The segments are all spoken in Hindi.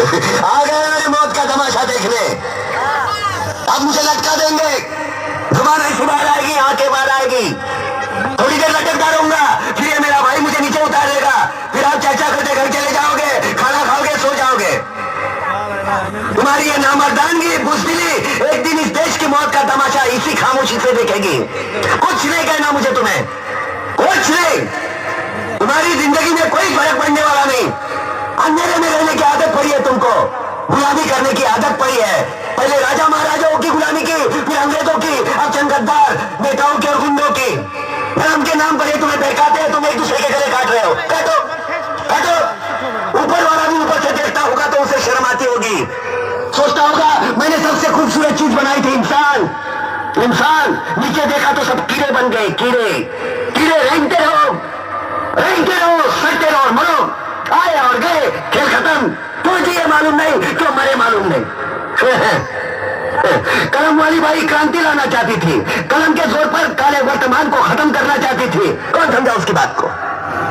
आ गए मेरी मौत का तमाशा देखने। अब मुझे लटका देंगे, जुबान ऐसी बाहर आएगी, आंखें बाहर आएगी, थोड़ी देर लटकता रहूंगा, फिर ये मेरा भाई मुझे नीचे उतार देगा, फिर आप चर्चा करते घर चले जाओगे, खाना खाओगे, सो जाओगे। तुम्हारी ये नामर्दानगी, बुज़दिली एक दिन इस देश की मौत का तमाशा इसी खामोशी से देखेगी। कुछ नहीं कहना मुझे, तुम्हें कुछ नहीं। तुम्हारी जिंदगी में कोई फर्क पड़ने वाला नहीं। अंधेरे में रहने की आदत पड़ी है तुमको, गुलामी करने की आदत पड़ी है। पहले राजा महाराजाओं की गुलामी की, फिर अंग्रेजों की, अब चंद गद्दार नेताओं की और गुंडों की। धर्म के नाम पर ये तुम्हें बहकाते हैं, तुम एक दूसरे के गले काट रहे हो। काटो काटो। ऊपर वाला भी ऊपर से देखता होगा तो उसे शर्म आती होगी, सोचता होगा मैंने सबसे खूबसूरत चीज बनाई थी, इंसान। इंसान नीचे देखा तो सब कीड़े बन गए, कीड़े कीड़े। रेंगते रहो, सड़ते रहो, मरो। आए और गए, खेल खत्म। तो जिए मालूम नहीं, तो मरे मालूम नहीं। कलम वाली बाई क्रांति लाना चाहती थी, कलम के जोर पर काले वर्तमान को खत्म करना चाहती थी। कौन समझा उसकी बात को?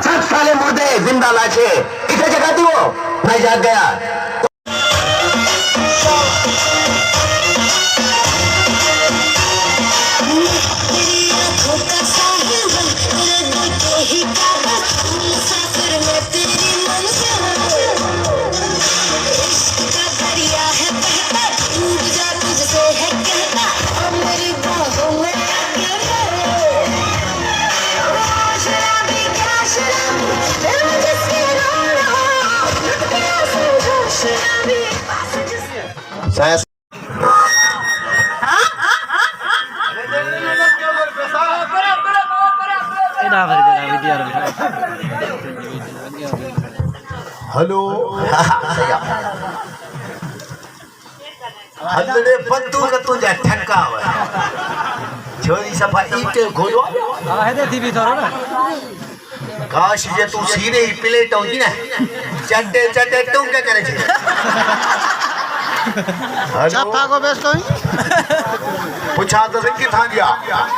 सब साले मुर्दे, जिंदा लाशे किसे जगाती वो? मैं जाग गया। हेलो हल्ले पत्तू का तुझे ठक्का हुआ छोरी सफा ईटे खोलो है दे थी भी थोड़ा ना काश ये तू सीधे ही प्लेट होगी ना चट्टे चट्टे तुम क्या करे छे चापा को बेच तो पूछा तो से किथा गया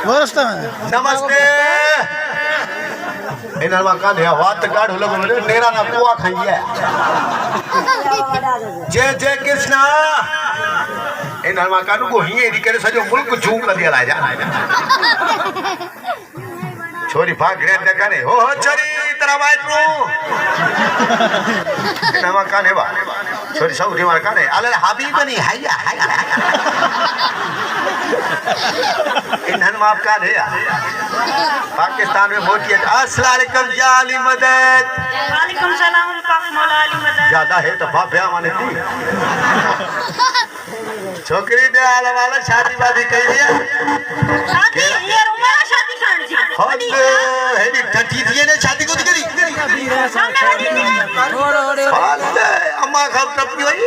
वो रास्ते में। नमस्ते इन हलवा का है वात गाढ़ लोग नेरा ना कुआ खाइए जय जय कृष्णा इन हलवा का को हिए दी करे सजो मुल्क झूम कर दिया ला जा छोरी भाग रे देखा ने हो छोरी तेरा बाइक नु इन हलवा का ने बा छोरी सब री मार का ने अले हबीब नहीं हैया इन हलवा का ने पाकिस्तान में मोटी अस्सलाम वालेकुम जाली मदद वालेकुम सलाम पाक मौला अली मदद ज्यादा है तो बाप माने थी छोकरी दे आला वाला शादी वादी कही दिया शादी ये रुमा शादी करनी थी हद है नी टटी थी ने शादी को करी सामने वाली थी हद अम्मा खाब टपी हुई